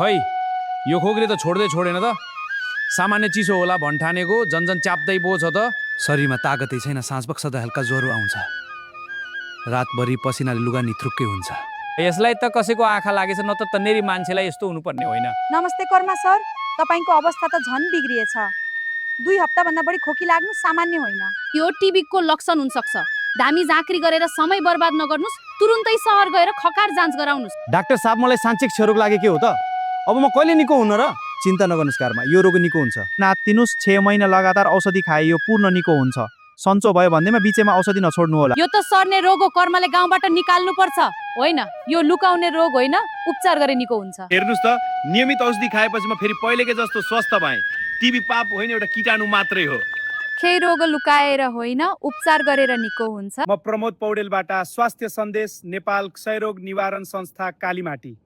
खै यो खोकले त छोडेन त। सामान्य चिसो होला भन्ठानेको जनजन च्याप्दै पो छ त। शरीरमा तागतै छैन, साँझ बक्सदा हल्का ज्वरो आउँछ। रातभरि पसिनाले लुगा निथ्रुक्कै हुन्छ। यसलाई त कसैको आँखा लागेछ, न त तन्नेरी मान्छेलाई यस्तो हुनुपर्ने होइन। नमस्ते कर्मा सर, तपाईँको अवस्था त झन् बिग्रिएछ। 2 हप्ताभन्दा बढी खोकी लाग्नु सामान्य होइन। यो टिबीको लक्षण हुनसक्छ। धामी झाँक्री गरेर समय बर्बाद नगर्नुस्, तुरुन्तै सहर गएर खकार जाँच गराउनुस्। डाक्टर साहब, मलाई साँच्चै क्षयरोग लागेकै हो त। अब म कहिले निको हुन र? चिन्ता नगर्नुस् कारमा, यो रोग निको हुन्छ। नातिनुस्, 6 महिना लगातार औषधि खाए यो पूर्ण निको हुन्छ। सन्चो भयो भन्दैमा बिचैमा औषधि नछोड्नु होला। यो त सर्ने रोग हो, कर्मले गाउँबाट निकाल्नु पर्छ। होइन, यो लुकाउने रोग होइन, उपचार गरे निको हुन्छ। हेर्नुस् त, नियमित औषधि खाएपछि म फेरि पहिलेकै जस्तो स्वस्थ भएँ। टिबी पाप होइन, एउटा कीटाणु मात्रै हो। क्षय रोग लुकाएर होइन, उपचार गरेर निको हुन्छ। म प्रमोद पौडेलबाट स्वास्थ्य सन्देश नेपाल क्षयरोग निवारण संस्था कालीमाटी।